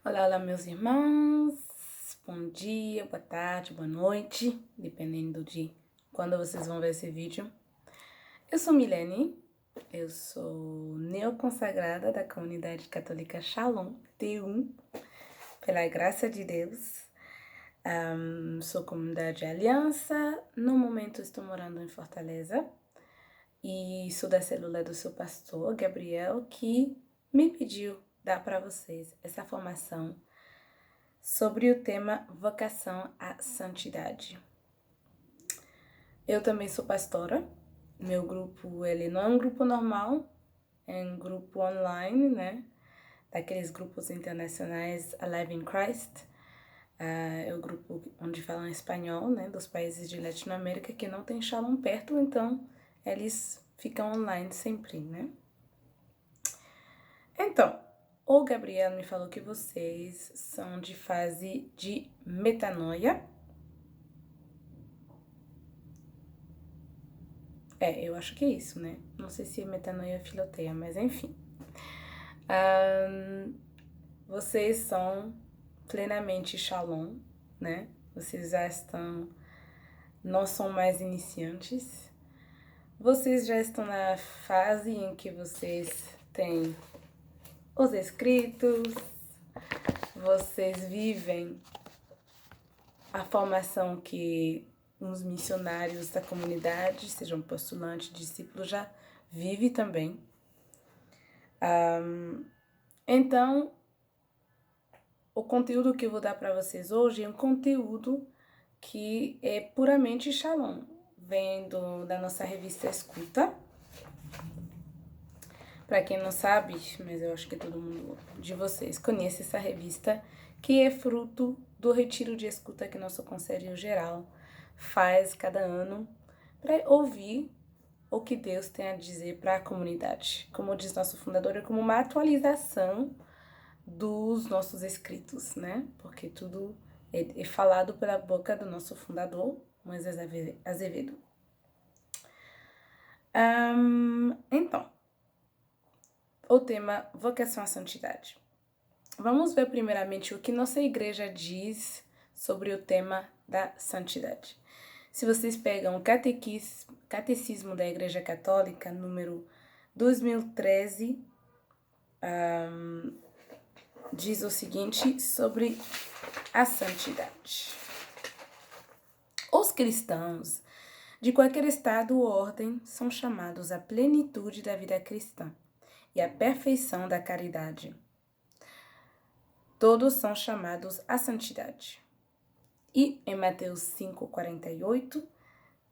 Olá, olá, meus irmãos. Bom dia, boa tarde, boa noite, dependendo de quando vocês vão ver esse vídeo. Eu sou Milene, eu sou neoconsagrada da comunidade católica Shalom, T1, pela graça de Deus. Sou comunidade Aliança, no momento estou morando em Fortaleza e sou da célula do seu pastor, Gabriel, que me pediu dar para vocês essa formação sobre o tema vocação à santidade. Eu também sou pastora. Meu grupo, ele não é um grupo normal, é um grupo online, né? Daqueles grupos internacionais Alive in Christ. É o grupo onde falam espanhol, né? Dos países de Latinoamérica que não tem Shalom perto, então eles ficam online sempre, né? Então, o Gabriel me falou que vocês são de fase de metanoia. Eu acho que é isso, né? Não sei se é metanoia ou filoteia, mas enfim. Vocês são plenamente Shalom, né? Vocês já estão... Não são mais iniciantes. Vocês já estão na fase em que vocês têm os escritos, vocês vivem a formação que uns missionários da comunidade, sejam postulantes, discípulos, já vivem também. Então, o conteúdo que eu vou dar para vocês hoje é um conteúdo que é puramente Shalom. Vem da nossa revista Escuta. Para quem não sabe, mas eu acho que todo mundo de vocês conhece essa revista, que é fruto do retiro de escuta que nosso Conselho Geral faz cada ano para ouvir o que Deus tem a dizer para a comunidade. Como diz nosso fundador, é como uma atualização dos nossos escritos, né? Porque tudo é falado pela boca do nosso fundador, Moisés Azevedo. Então, o tema vocação à santidade. Vamos ver primeiramente o que nossa igreja diz sobre o tema da santidade. Se vocês pegam o Catecismo da Igreja Católica, número 2013, diz o seguinte sobre a santidade. Os cristãos de qualquer estado ou ordem são chamados à plenitude da vida cristã e à perfeição da caridade. Todos são chamados à santidade. E em Mateus 5,48,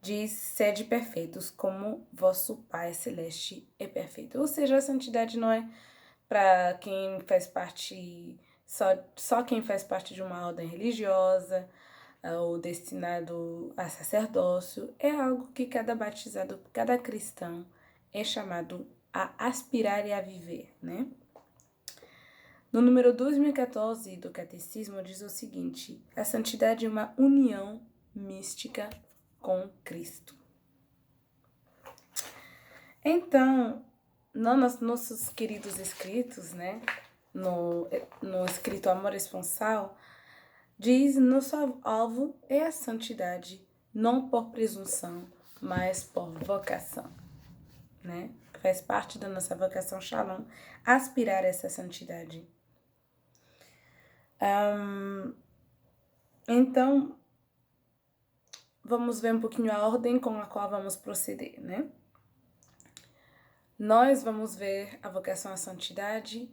diz, sede perfeitos como vosso Pai Celeste é perfeito. Ou seja, a santidade não é para quem faz parte, só quem faz parte de uma ordem religiosa, ou destinado a sacerdócio. É algo que cada batizado, cada cristão é chamado a aspirar e a viver, né? No número 2014 do Catecismo diz o seguinte: a santidade é uma união mística com Cristo. Então, nos nossos queridos escritos, né, no escrito Amor Esponsal, diz: nosso alvo é a santidade, não por presunção, mas por vocação, né? Faz parte da nossa vocação Shalom aspirar a essa santidade. Então, vamos ver um pouquinho a ordem com a qual vamos proceder, né? Nós vamos ver a vocação à santidade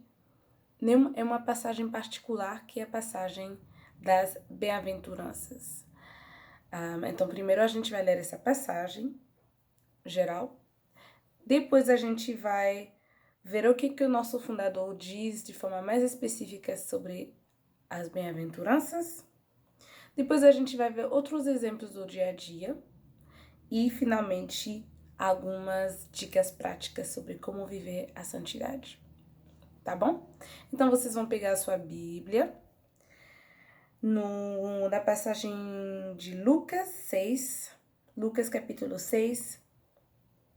em uma passagem particular, que é a passagem das bem-aventuranças. Então, primeiro a gente vai ler essa passagem geral, depois a gente vai ver o que o nosso fundador diz de forma mais específica sobre as bem-aventuranças. Depois a gente vai ver outros exemplos do dia a dia e, finalmente, algumas dicas práticas sobre como viver a santidade. Tá bom? Então, vocês vão pegar a sua Bíblia na passagem de Lucas 6, Lucas capítulo 6,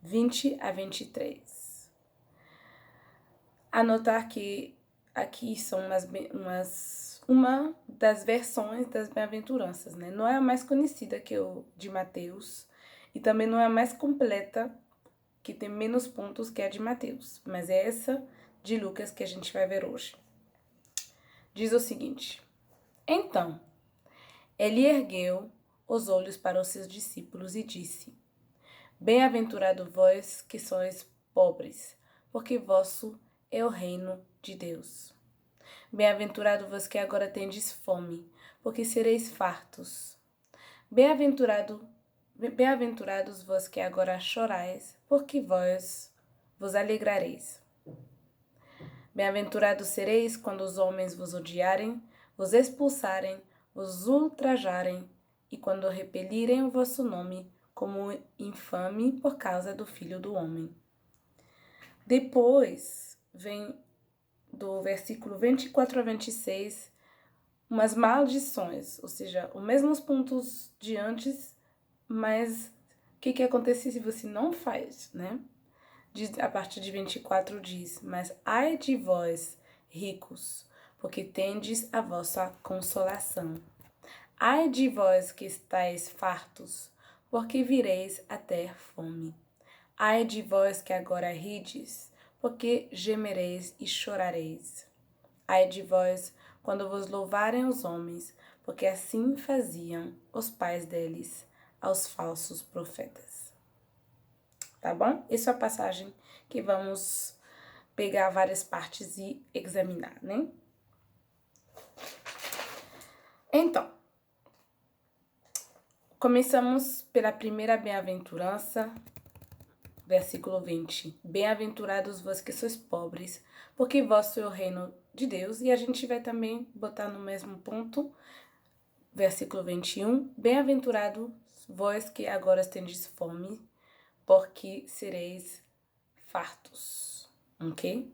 20 a 23. Anotar que aqui são uma das versões das bem-aventuranças, né? Não é a mais conhecida que o de Mateus e também não é a mais completa, que tem menos pontos que a de Mateus, mas é essa de Lucas que a gente vai ver hoje. Diz o seguinte: Então, ele ergueu os olhos para os seus discípulos e disse: Bem-aventurado vós que sois pobres, porque vosso é o reino de Deus. Bem-aventurado vós que agora tendes fome, porque sereis fartos. Bem-aventurados vós que agora chorais, porque vós vos alegrareis. Bem-aventurados sereis quando os homens vos odiarem, vos expulsarem, vos ultrajarem, e quando repelirem o vosso nome como infame por causa do Filho do Homem. Depois vem do versículo 24 a 26, umas maldições, ou seja, os mesmos pontos de antes, mas o que acontece se você não faz, né? A partir de 24 diz: Mas ai de vós, ricos, porque tendes a vossa consolação. Ai de vós que estáis fartos, porque vireis a ter fome. Ai de vós que agora rides, porque gemereis e chorareis. Ai de vós, quando vos louvarem os homens, porque assim faziam os pais deles aos falsos profetas. Tá bom? Essa é a passagem que vamos pegar várias partes e examinar, né? Então, começamos pela primeira bem-aventurança, versículo 20. Bem-aventurados vós que sois pobres, porque vosso é o reino de Deus. E a gente vai também botar no mesmo ponto, versículo 21. Bem-aventurados vós que agora tendes fome, porque sereis fartos. Ok?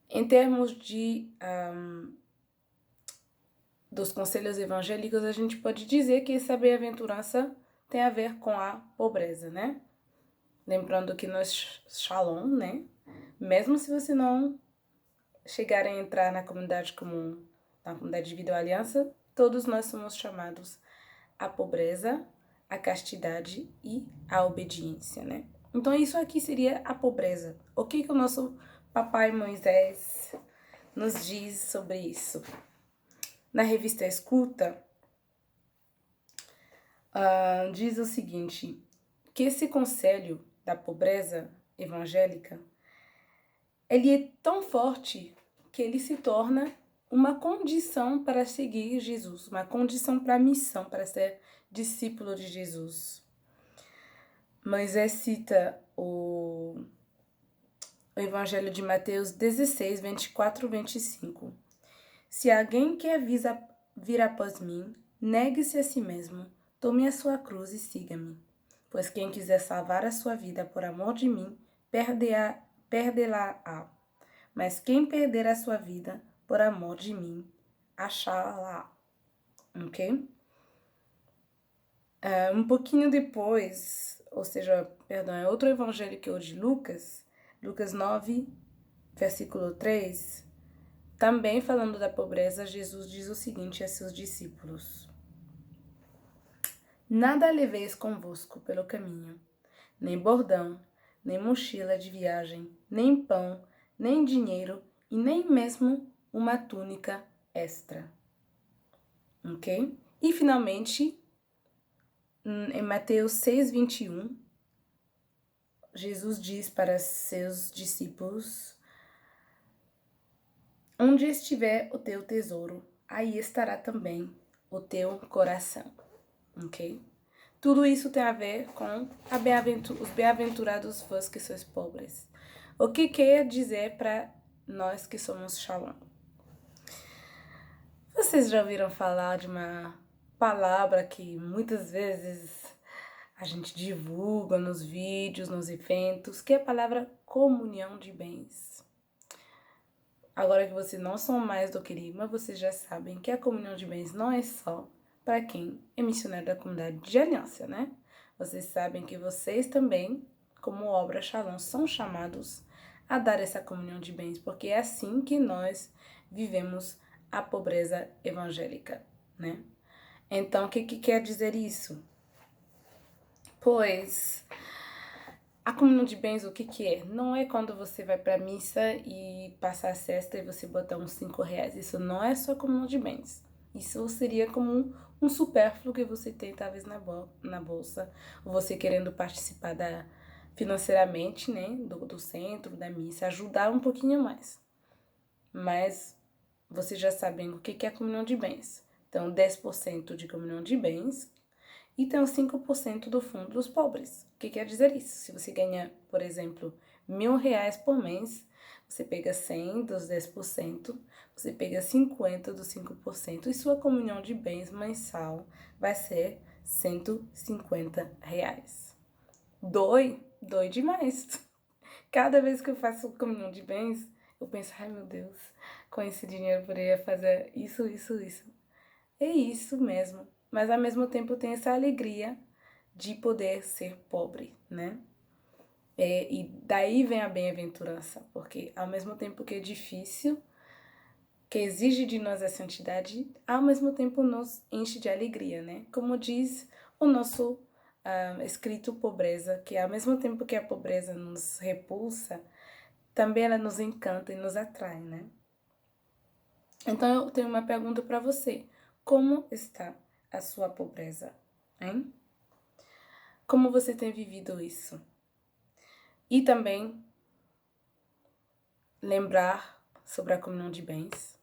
Em termos dos conselhos evangélicos, a gente pode dizer que essa bem-aventurança tem a ver com a pobreza, né? Lembrando que nós, Shalom, né? Mesmo se você não chegar a entrar na comunidade comum, na comunidade de vida ou aliança, todos nós somos chamados à pobreza, à castidade e à obediência, né? Então isso aqui seria a pobreza. O que o nosso papai Moisés nos diz sobre isso? Na revista Escuta, diz o seguinte, que esse conselho da pobreza evangélica, ele é tão forte que ele se torna uma condição para seguir Jesus, uma condição para a missão, para ser discípulo de Jesus. Moisés cita o Evangelho de Mateus 16, 24, 25. Se alguém quer vir após mim, negue-se a si mesmo, tome a sua cruz e siga-me. Pois quem quiser salvar a sua vida por amor de mim, perdê-la-á. Mas quem perder a sua vida por amor de mim, achá-la. Ok? Um pouquinho depois, ou seja, perdão, é outro evangelho que é o de Lucas, Lucas 9, versículo 3, também falando da pobreza, Jesus diz o seguinte a seus discípulos: Nada leveis convosco pelo caminho, nem bordão, nem mochila de viagem, nem pão, nem dinheiro e nem mesmo uma túnica extra. Ok? E finalmente, em Mateus 6, 21, Jesus diz para seus discípulos: Onde estiver o teu tesouro, aí estará também o teu coração. Ok? Tudo isso tem a ver com os bem-aventurados vós que sois pobres. O que quer dizer para nós que somos Shalom? Vocês já ouviram falar de uma palavra que muitas vezes a gente divulga nos vídeos, nos eventos, que é a palavra comunhão de bens. Agora que vocês não são mais do Querigma, vocês já sabem que a comunhão de bens não é só para quem é missionário da comunidade de aliança, né? Vocês sabem que vocês também, como obra Shalom, são chamados a dar essa comunhão de bens, porque é assim que nós vivemos a pobreza evangélica, né? Então, o que quer dizer isso? Pois a comunhão de bens, o que é? Não é quando você vai pra missa e passar a cesta e você botar uns 5 reais. Isso não é só comunhão de bens. Isso seria como um supérfluo que você tem, talvez, na bolsa. Ou você querendo participar financeiramente, né? Do centro, da missa. Ajudar um pouquinho mais. Mas você já sabendo o que é a comunhão de bens. Então, 10% de comunhão de bens e tem os 5% do fundo dos pobres. O que quer dizer isso? Se você ganha, por exemplo, R$1.000 por mês, você pega 100 dos 10%, você pega 50 dos 5% e sua comunhão de bens mensal vai ser R$150. Dói demais. Cada vez que eu faço comunhão de bens, eu penso, ai meu Deus, com esse dinheiro eu poderia fazer isso. É isso mesmo. Mas ao mesmo tempo tem essa alegria de poder ser pobre, né? E daí vem a bem-aventurança, porque ao mesmo tempo que é difícil, que exige de nós a santidade, ao mesmo tempo nos enche de alegria, né? Como diz o nosso escrito pobreza, que ao mesmo tempo que a pobreza nos repulsa, também ela nos encanta e nos atrai, né? Então eu tenho uma pergunta para você. Como está a sua pobreza, hein? Como você tem vivido isso? E também lembrar sobre a comunhão de bens.